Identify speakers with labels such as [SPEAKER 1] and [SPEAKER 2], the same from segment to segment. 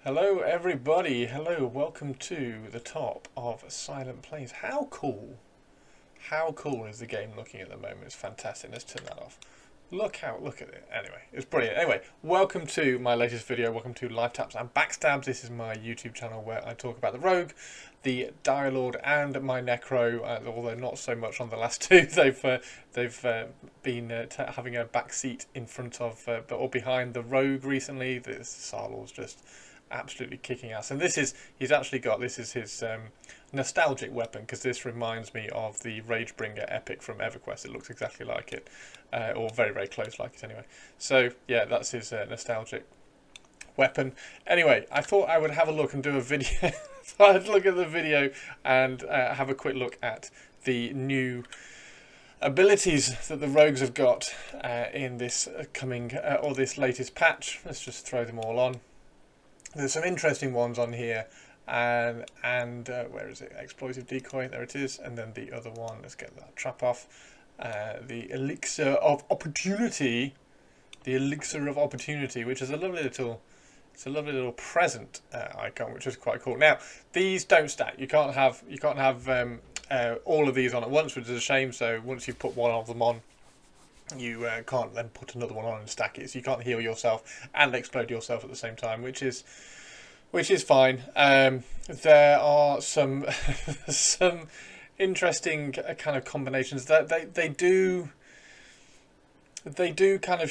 [SPEAKER 1] Hello everybody, hello, welcome to the top of Silent Plains. How cool is the game looking at the moment? It's fantastic. Let's turn that off. Look at it. Anyway, it's brilliant. Anyway, welcome to my latest video. Welcome to Life Taps and Backstabs. This is my YouTube channel where I talk about the Rogue, the Dire Lord, and my Necro. Although not so much on the last two. They've been having a back seat in front of or behind the Rogue recently. The Sarlor's just absolutely kicking ass, and he's actually got this is his nostalgic weapon, because this reminds me of the Ragebringer epic from EverQuest. It looks exactly like it, or very, very close like it anyway. So yeah, that's his nostalgic weapon. Anyway, I thought I would have a look and do a video. So I'd look at the video and have a quick look at the new abilities that the rogues have got in this coming or this latest patch. Let's just throw them all on. There's some interesting ones on here, and where is it? Explosive decoy, there it is, and then the other one, let's get that trap off. The Elixir of Opportunity, which is a lovely little present icon, which is quite cool. Now, these don't stack. You can't have all of these on at once, which is a shame. So once you put one of them on, you can't then put another one on and stack it, so you can't heal yourself and explode yourself at the same time, which is fine. There are some some interesting kind of combinations that they do kind of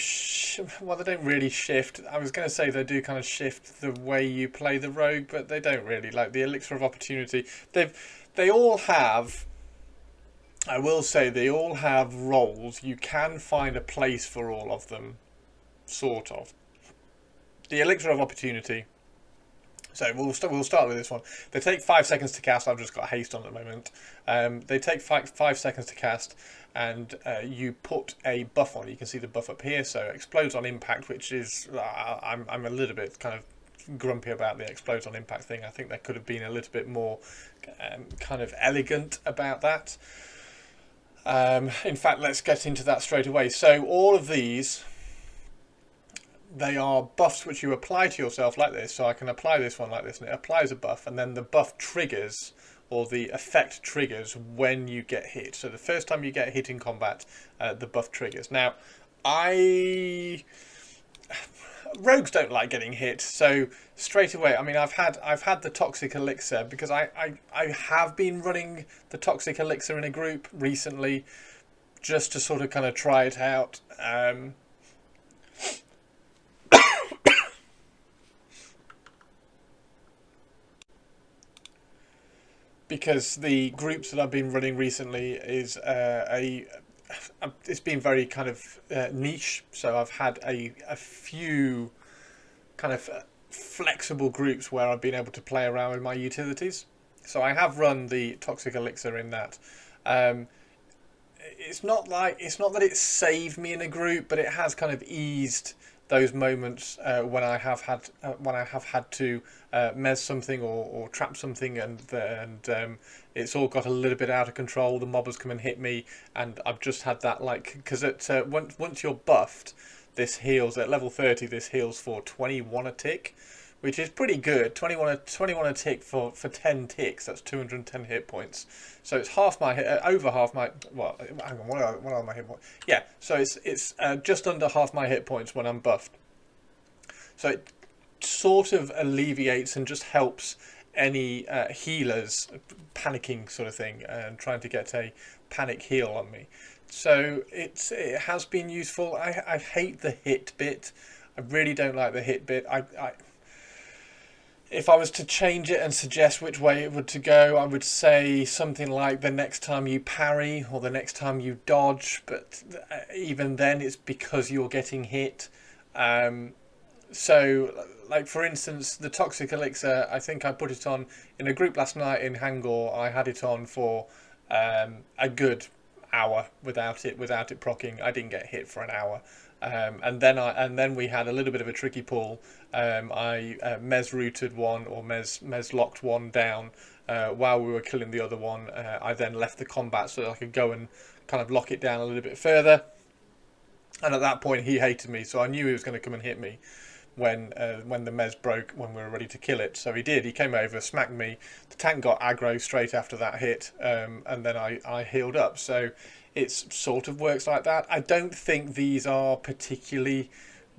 [SPEAKER 1] well, they don't really shift. I was going to say they do kind of shift the way you play the rogue, but they don't really. Like the Elixir of Opportunity, they all have, I will say, they all have roles. You can find a place for all of them, sort of. The Elixir of Opportunity. So we'll start with this one. They take 5 seconds to cast. I've just got haste on at the moment. They take 5 seconds to cast, and you put a buff on. You can see the buff up here. So explodes on impact, which is I'm a little bit kind of grumpy about the explodes on impact thing. I think there could have been a little bit more kind of elegant about that. In fact, let's get into that straight away. So all of these, they are buffs which you apply to yourself like this. So I can apply this one like this, and it applies a buff, and then the buff triggers, or the effect triggers, when you get hit. So the first time you get hit in combat, the buff triggers. Now, rogues don't like getting hit, so straight away, I mean, I've had the Toxic Elixir, because I have been running the Toxic Elixir in a group recently, just to sort of kind of try it out. Because the groups that I've been running recently is it's been very kind of niche, so I've had a few kind of flexible groups where I've been able to play around with my utilities. So I have run the Toxic Elixir in that. It's not that it saved me in a group, but it has kind of eased those moments when I have had to mez something or trap something, and it's all got a little bit out of control. The mobbers come and hit me, and I've just had that, like, because once you're buffed, this heals at level 30. This heals for 21 a tick, which is pretty good. 21 a tick for 10 ticks. That's 210 hit points. So it's half my over half my. Well, hang on, what are my hit points? Yeah, so it's just under half my hit points when I'm buffed. So it sort of alleviates and just helps any healers panicking, sort of thing, and trying to get a panic heal on me. So it has been useful. I hate the hit bit. I really don't like the hit bit. If I was to change it and suggest which way it would to go, I would say something like the next time you parry or the next time you dodge. But even then, it's because you're getting hit. So, like, for instance, the Toxic Elixir, I think I put it on in a group last night in Hangor. I had it on for a good hour without it proccing. I didn't get hit for an hour. And then we had a little bit of a tricky pull. I mez rooted one, or mez locked one down while we were killing the other one. I then left the combat so that I could go and kind of lock it down a little bit further. And at that point, he hated me, so I knew he was going to come and hit me. when the mez broke when we were ready to kill it. So he did. He came over, smacked me. The tank got aggro straight after that hit, and then I healed up. So it sort of works like that. I don't think these are particularly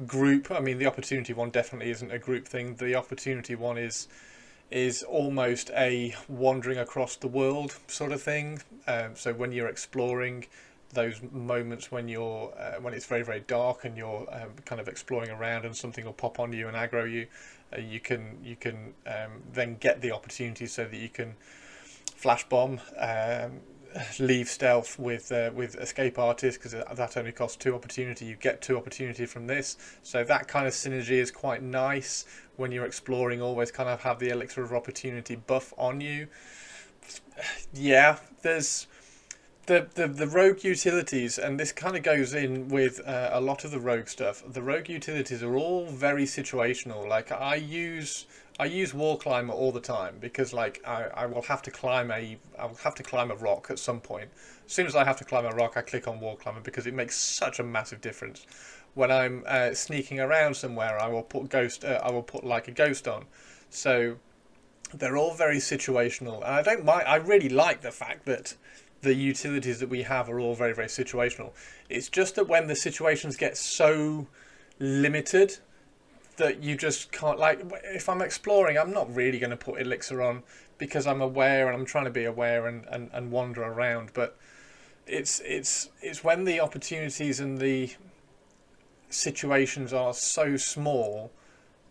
[SPEAKER 1] group. I mean, the opportunity one definitely isn't a group thing. The opportunity one is almost a wandering across the world sort of thing. So when you're exploring, those moments when you're when it's very very dark and you're kind of exploring around and something will pop on you and aggro you, you can then get the opportunity so that you can flash bomb, leave stealth with escape artist, because that only costs 2 opportunity. You get 2 opportunity from this, so that kind of synergy is quite nice when you're exploring. Always kind of have the elixir of opportunity buff on you. Yeah, there's the rogue utilities, and this kind of goes in with a lot of the rogue stuff. The rogue utilities are all very situational. Like I use wall climber all the time, because like I will have to climb a rock at some point. As soon as I have to climb a rock, I click on wall climber, because it makes such a massive difference. When I'm sneaking around somewhere, I will put like a ghost on. So they're all very situational, and I don't mind. I really like the fact that the utilities that we have are all very very situational. It's just that when the situations get so limited that you just can't, like, if I'm exploring, I'm not really going to put elixir on, because I'm aware and I'm trying to be aware and wander around. But it's when the opportunities and the situations are so small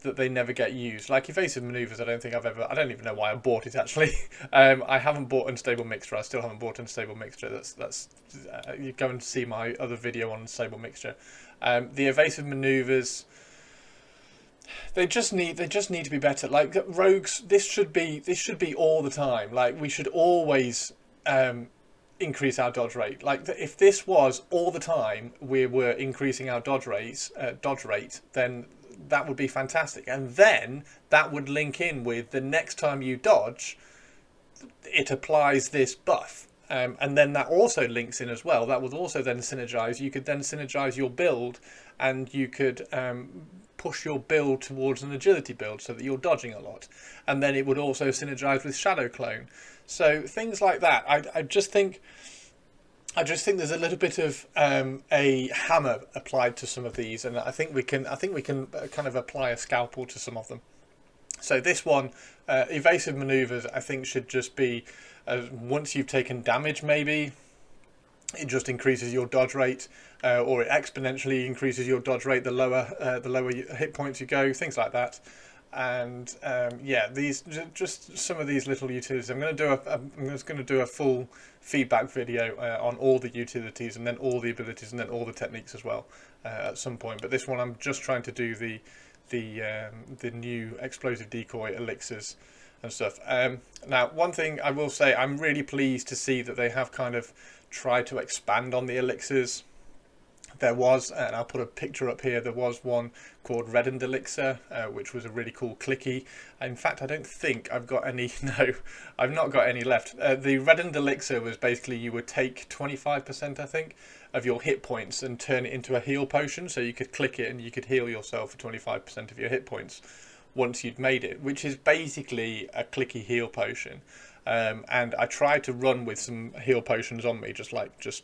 [SPEAKER 1] that they never get used. Like evasive maneuvers, I don't even know why I bought it actually. I haven't bought unstable mixture. I still haven't bought unstable mixture. That's you go and see my other video on unstable mixture. The evasive maneuvers, they just need to be better. Like rogues, this should be all the time. Like we should always increase our dodge rate. Like if this was all the time we were increasing our dodge rate, then that would be fantastic. And then that would link in with the next time you dodge, it applies this buff. And then that also links in as well. That would also then synergize. You could then synergize your build, and you could push your build towards an agility build so that you're dodging a lot. And then it would also synergize with Shadow Clone. So things like that. I just think there's a little bit of a hammer applied to some of these, and I think we can kind of apply a scalpel to some of them. So this one, evasive maneuvers, I think should just be once you've taken damage, maybe it just increases your dodge rate, or it exponentially increases your dodge rate the lower hit points you go, things like that. And yeah, these just some of these little utilities. I'm just going to do a full feedback video on all the utilities, and then all the abilities, and then all the techniques as well at some point. But this one, I'm just trying to do the new explosive decoy elixirs and stuff. Now, one thing I will say, I'm really pleased to see that they have kind of tried to expand on the elixirs. There was, and I'll put a picture up here, there was one called Reddened Elixir, which was a really cool clicky. In fact, I don't think I've got any, no, I've not got any left. The Reddened Elixir was basically you would take 25%, I think, of your hit points and turn it into a heal potion. So you could click it and you could heal yourself for 25% of your hit points once you'd made it, which is basically a clicky heal potion. And I tried to run with some heal potions on me, just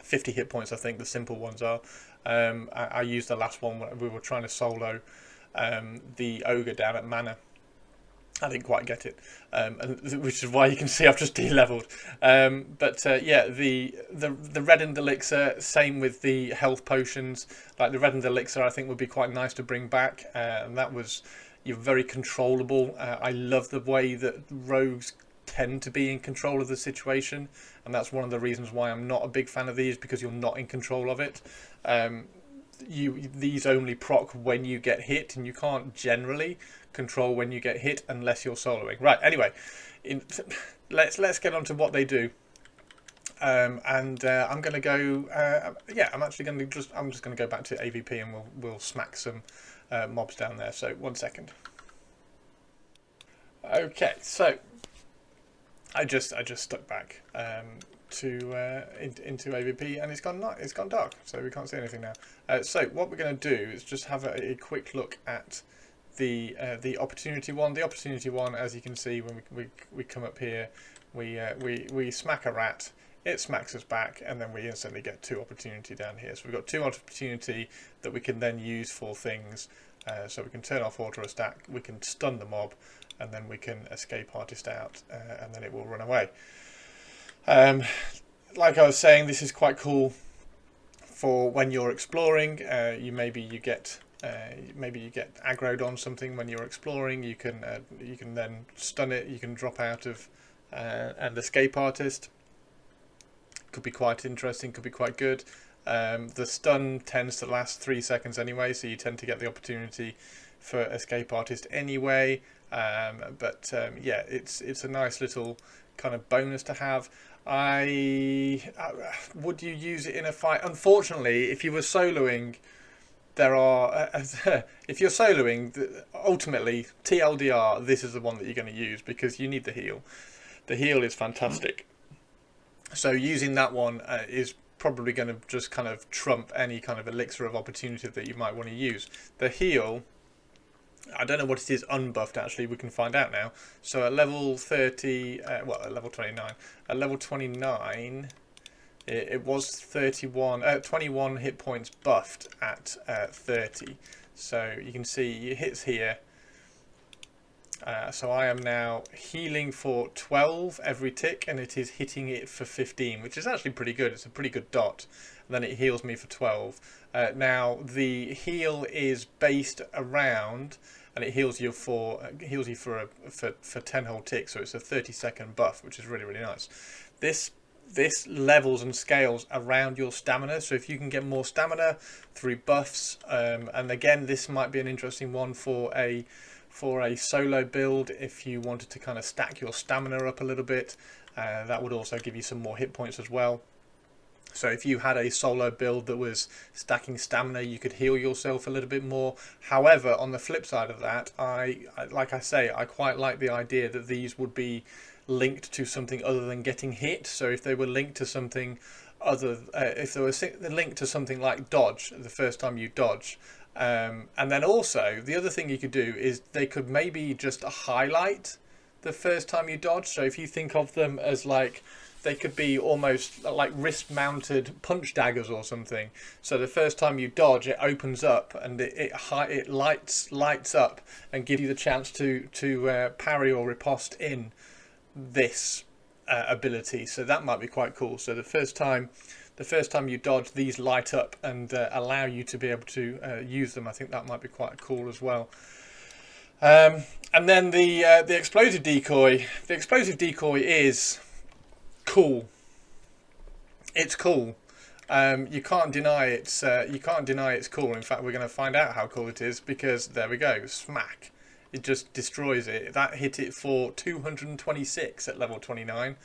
[SPEAKER 1] 50 hit points, I think the simple ones are. I used the last one when we were trying to solo the ogre down at mana. I didn't quite get it, which is why you can see I've just de-leveled. Yeah, the Reddened Elixir, same with the health potions. Like the Reddened Elixir, I think would be quite nice to bring back, and that was, you're very controllable. I love the way that rogues tend to be in control of the situation, and that's one of the reasons why I'm not a big fan of these, because you're not in control of it. These only proc when you get hit, and you can't generally control when you get hit unless you're soloing. Right, anyway, let's get on to what they do. I'm going to go yeah, I'm just going to go back to AVP, and we'll smack some mobs down there. So 1 second. Okay, so I just stuck back into AVP, and it's gone dark, so we can't see anything now. So what we're going to do is just have a quick look at the opportunity one. The opportunity one, as you can see, when we come up here, we smack a rat. It smacks us back, and then we instantly get 2 opportunity down here. So we've got 2 opportunity that we can then use for things. So we can turn off auto stack, we can stun the mob, and then we can escape artist out, and then it will run away. Like I was saying, this is quite cool for when you're exploring. Maybe you get aggroed on something when you're exploring. You can then stun it. You can drop out of and escape artist. Could be quite interesting, could be quite good. The stun tends to last 3 seconds anyway, so you tend to get the opportunity for escape artist anyway. Yeah, it's a nice little kind of bonus to have. Would you use it in a fight? Unfortunately, if you were soloing, if you're soloing, ultimately TLDR, this is the one that you're going to use because you need the heal. The heal is fantastic. So using that one is probably going to just kind of trump any kind of elixir of opportunity that you might want to use. The heal, I don't know what it is unbuffed actually, we can find out now. So at level 30, at level 29, at level 29 it was 21 hit points buffed at 30. So you can see it hits here. So I am now healing for 12 every tick, and it is hitting it for 15, which is actually pretty good. It's a pretty good dot. And then it heals me for 12. Now the heal is based around, and it heals you for 10 whole ticks. So it's a 30-second buff, which is really nice. This levels and scales around your stamina. So if you can get more stamina through buffs, and again, this might be an interesting one for a solo build if you wanted to kind of stack your stamina up a little bit. That would also give you some more hit points as well. So if you had a solo build that was stacking stamina, you could heal yourself a little bit more. However, on the flip side of that, like I say, I quite like the idea that these would be linked to something other than getting hit. So if they were linked to something if they were linked to something like dodge, the first time you dodge, and then also the other thing you could do is they could maybe just highlight the first time you dodge. So if you think of them as like, they could be almost like wrist mounted punch daggers or something. So the first time you dodge, it opens up and it lights up and gives you the chance to parry or riposte in this ability. So that might be quite cool. So the first time you dodge, these light up and allow you to be able to use them. I think that might be quite cool as well. And then the explosive decoy. The explosive decoy is cool. It's cool. You can't deny it's cool. In fact, we're going to find out how cool it is because there we go. Smack. It just destroys it. That hit it for 226 at level 29,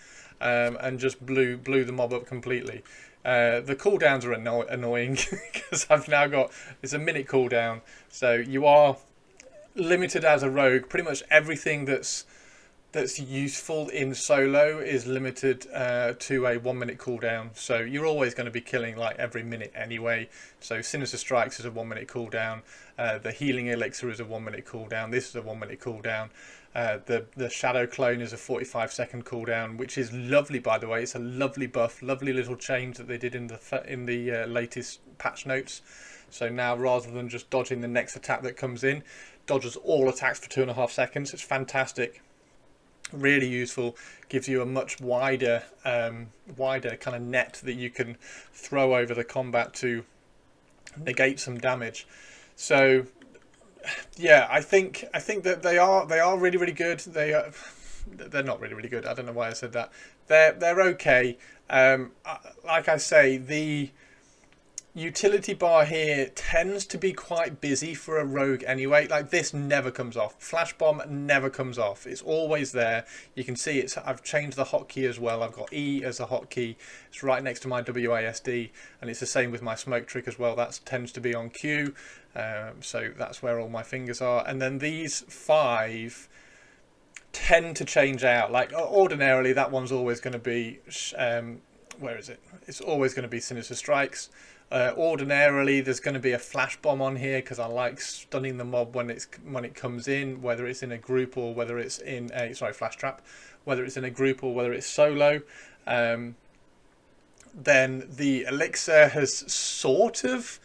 [SPEAKER 1] and just blew the mob up completely. The cooldowns are annoying because I've now got, it's a minute cooldown, so you are limited as a rogue. Pretty much everything that's useful in solo is limited to a 1 minute cooldown. So you're always going to be killing like every minute anyway. So Sinister Strikes is a 1 minute cooldown. The Healing Elixir is a 1 minute cooldown. This is a 1 minute cooldown. The Shadow Clone is a 45-second cooldown, which is lovely, by the way. It's a lovely buff, lovely little change that they did in the latest patch notes. So now, rather than just dodging the next attack that comes in, dodges all attacks for 2.5 seconds. It's fantastic. Really useful, gives you a much wider kind of net that you can throw over the combat to negate some damage. So yeah, I think that they are really good. They're not really good. I don't know why I said that. They're okay. Like I say, the utility bar here tends to be quite busy for a rogue anyway. Like, this never comes off. Flash bomb never comes off. It's always there. You can see I've changed the hotkey as well. I've got E as a hotkey. It's right next to my WASD, and it's the same with my smoke trick as well. That tends to be on Q. So that's where all my fingers are. And then these 5 tend to change out. Like, ordinarily that one's always going to be where is it? It's always going to be Sinister Strikes. Ordinarily, there's going to be a flash bomb on here because I like stunning the mob when it comes in, whether it's in a group or whether it's in a flash trap, whether it's in a group or whether it's solo. Then the elixir has sort of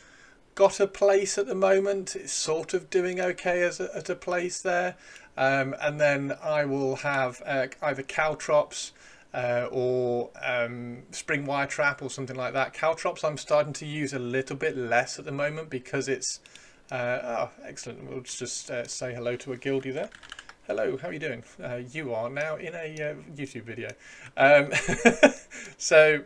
[SPEAKER 1] got a place at the moment. It's sort of doing okay as a place there. And then I will have either caltrops or spring wire trap or something like that. Caltrops I'm starting to use a little bit less at the moment because it's oh, excellent. We'll just say hello to a guildie there. Hello, how are you doing? You are now in a YouTube video. So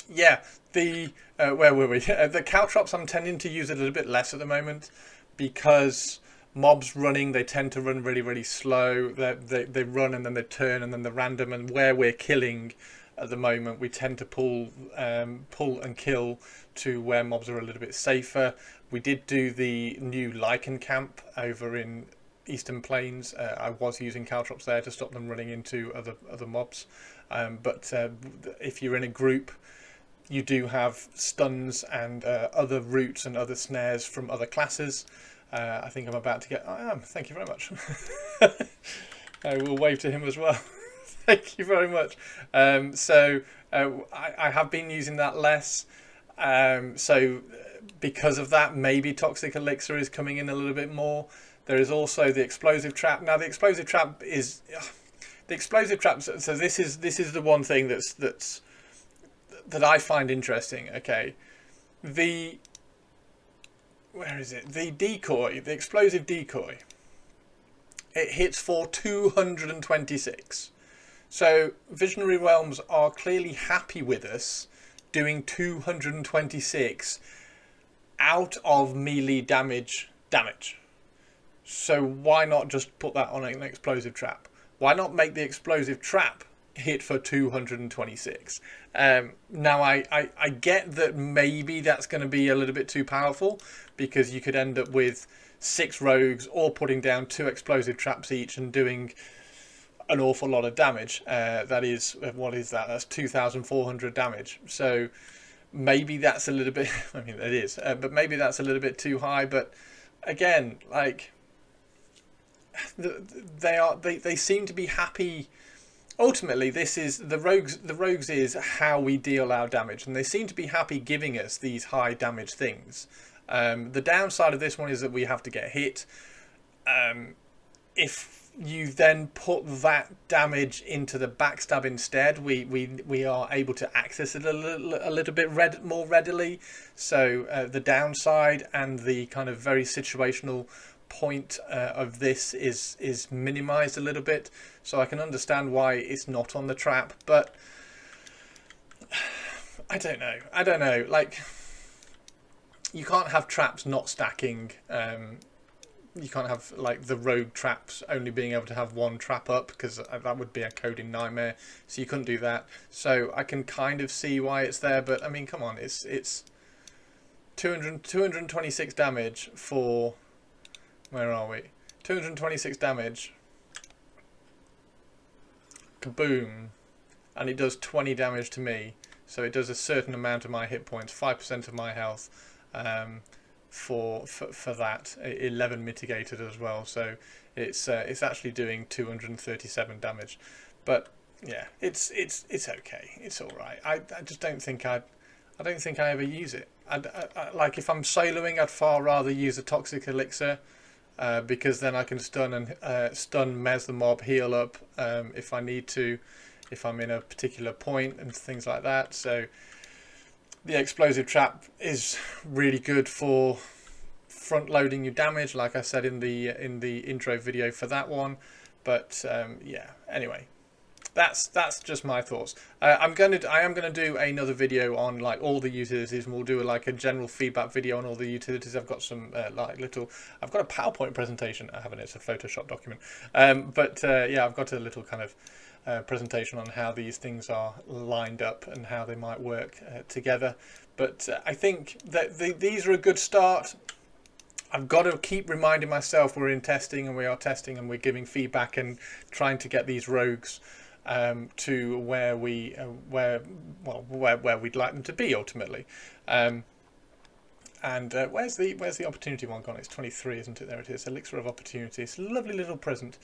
[SPEAKER 1] yeah, the where were we? The caltrops I'm tending to use a little bit less at the moment because mobs running, they tend to run really, really slow. They run and then they turn and then they're random. And where we're killing at the moment, we tend to pull and kill to where mobs are a little bit safer. We did do the new lichen camp over in Eastern Plains. I was using caltrops there to stop them running into other mobs. But if you're in a group, you do have stuns and other roots and other snares from other classes. I think I'm about to get... I am. Thank you very much. I will wave to him as well. Thank you very much. So I have been using that less. So because of that, maybe Toxic Elixir is coming in a little bit more. There is also the explosive trap. Now the explosive trap is... The explosive trap... So this is the one thing that I find interesting. Okay. Where is it? The decoy, the explosive decoy, it hits for 226. So Visionary Realms are clearly happy with us doing 226 out of melee damage. So why not just put that on an explosive trap? Why not make the explosive trap hit for 226? Now I get that maybe that's going to be a little bit too powerful because you could end up with 6 rogues or putting down 2 explosive traps each and doing an awful lot of damage. That is, what is that? That's 2,400 damage. So maybe that's a little bit, I mean it is, but maybe that's a little bit too high. But again, like they seem to be happy. Ultimately, this is the rogues is how we deal our damage, and they seem to be happy giving us these high damage things. The downside of this one is that we have to get hit. If you then put that damage into the backstab instead, we are able to access it a little bit more readily. So the downside and the kind of very situational point of this is minimized a little bit, so I can understand why it's not on the trap. But I don't know, like, you can't have traps not stacking. You can't have like the rogue traps only being able to have one trap up, because that would be a coding nightmare, so you couldn't do that. So I can kind of see why it's there, but I mean, come on, it's 226 damage for, where are we? 226 damage. Kaboom. And it does 20 damage to me. So it does a certain amount of my hit points, 5% of my health, for that. 11 mitigated as well. So it's actually doing 237 damage. But yeah, it's okay. It's all right. I just don't think I ever use it. Like, if I'm soloing, I'd far rather use a Toxic Elixir. Because then I can stun mez the mob, heal up if I need to, if I'm in a particular point and things like that. So the explosive trap is really good for front loading your damage, like I said in the intro video for that one. But yeah, anyway, that's just my thoughts. I am gonna do another video on like all the utilities, and we'll do like a general feedback video on all the utilities. I've got some I've got a PowerPoint presentation. I haven't, it's a Photoshop document. Yeah, I've got a little kind of presentation on how these things are lined up and how they might work together. But I think that these are a good start. I've got to keep reminding myself we're in testing, and we are testing, and we're giving feedback and trying to get these rogues to where where we'd like them to be ultimately. And where's the opportunity one gone? It's 23, isn't it? There it is. Elixir of Opportunity. It's a lovely little present.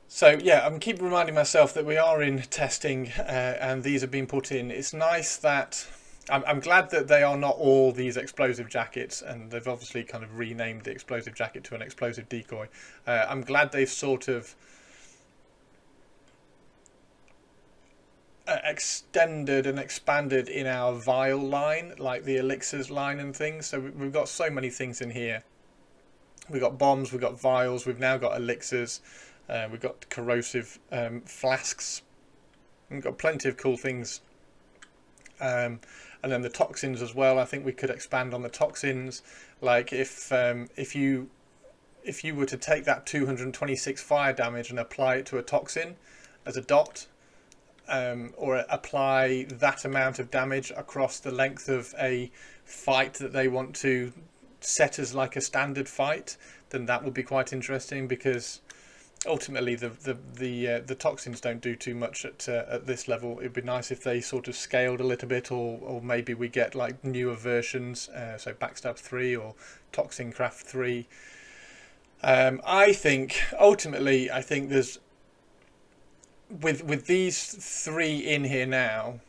[SPEAKER 1] So yeah, I'm keep reminding myself that we are in testing, and these have been put in. It's nice that I'm glad that they are not all these explosive jackets, and they've obviously kind of renamed the explosive jacket to an explosive decoy. I'm glad they've sort of extended and expanded in our vial line, like the Elixirs line and things. So we've got so many things in here. We've got bombs, we've got vials, we've now got Elixirs, we've got corrosive flasks. We've got plenty of cool things. And then the toxins as well. I think we could expand on the toxins. Like if you were to take that 226 fire damage and apply it to a toxin as a dot, or apply that amount of damage across the length of a fight that they want to set as like a standard fight, then that would be quite interesting, because ultimately the toxins don't do too much at this level. It'd be nice if they sort of scaled a little bit, or maybe we get like newer versions, so Backstab 3 or Toxin Craft 3. I think ultimately there's with these 3 in here now,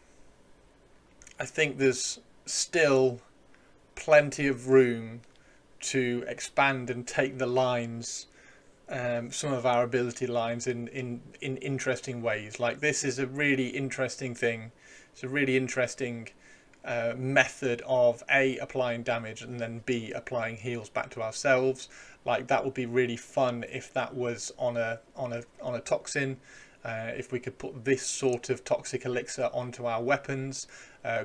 [SPEAKER 1] I think there's still plenty of room to expand and take the lines, some of our ability lines in interesting ways. Like this is a really interesting thing. It's a really interesting method of A, applying damage, and then B, applying heals back to ourselves. Like that would be really fun if that was on a toxin. If we could put this sort of toxic elixir onto our weapons,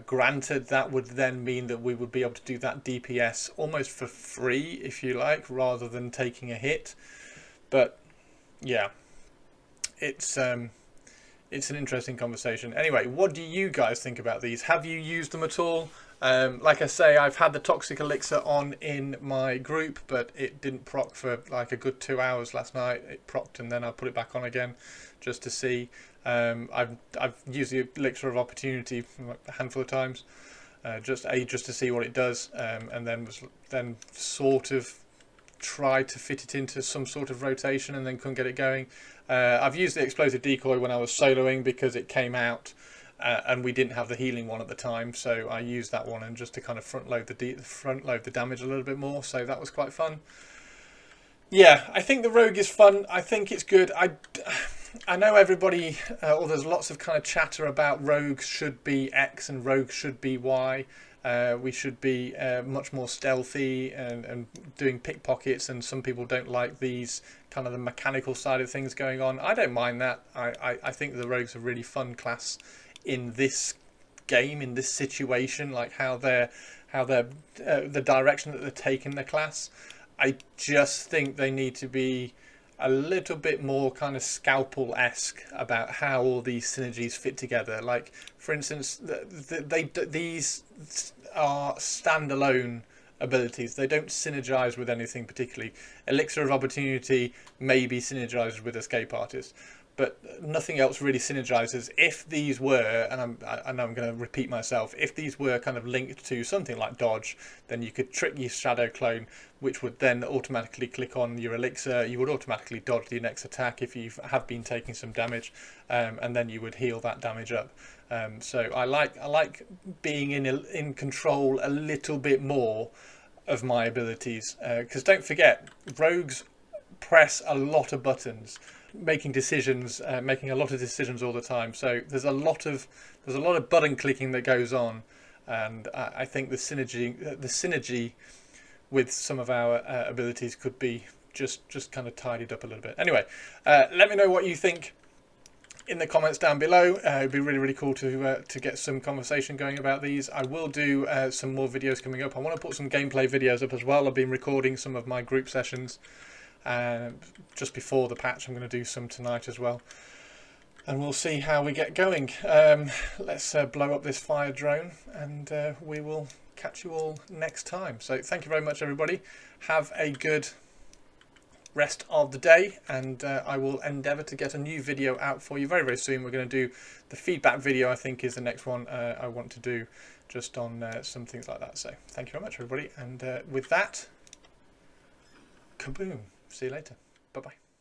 [SPEAKER 1] granted that would then mean that we would be able to do that DPS almost for free, if you like, rather than taking a hit. But yeah, it's an interesting conversation. Anyway, what do you guys think about these? Have you used them at all? Like I say, I've had the toxic elixir on in my group, but it didn't proc for like a good 2 hours last night. It procced and then I put it back on again just to see. I've used the elixir of opportunity a handful of times, just to see what it does, and then sort of tried to fit it into some sort of rotation and then couldn't get it going. I've used the explosive decoy when I was soloing because it came out. And we didn't have the healing one at the time, so I used that one and just to kind of front load the damage a little bit more. So that was quite fun. Yeah, I think the rogue is fun. I think it's good. I know everybody, or there's lots of kind of chatter about rogues should be X and rogues should be Y. We should be much more stealthy and doing pickpockets, and some people don't like these kind of the mechanical side of things going on. I don't mind that. I think the rogues are a really fun class in this game, in this situation, like how they're the direction that they're taking the class. I just think they need to be a little bit more kind of Scalpel-esque about how all these synergies fit together. Like, for instance, these are standalone abilities. They don't synergize with anything particularly. Elixir of Opportunity maybe synergizes with Escape Artist, but nothing else really synergizes. If these were, and I know I'm going to repeat myself, if these were kind of linked to something like dodge, then you could trick your shadow clone, which would then automatically click on your elixir. You would automatically dodge the next attack if you have been taking some damage, and then you would heal that damage up. So I like being in control a little bit more of my abilities, because don't forget, rogues press a lot of buttons, making a lot of decisions all the time. So there's a lot of button clicking that goes on, and I think the synergy with some of our abilities could be just kind of tidied up a little bit. Anyway, let me know what you think in the comments down below. It'd be really cool to get some conversation going about these. I will do some more videos coming up. I want to put some gameplay videos up as well. I've been recording some of my group sessions just before the patch. I'm going to do some tonight as well, and we'll see how we get going. Let's blow up this fire drone, and we will catch you all next time. So thank you very much, everybody. Have a good rest of the day, and I will endeavour to get a new video out for you very, very soon. We're going to do the feedback video, I think, is the next one I want to do, just on some things like that. So thank you very much, everybody, and with that, kaboom. See you later. Bye-bye.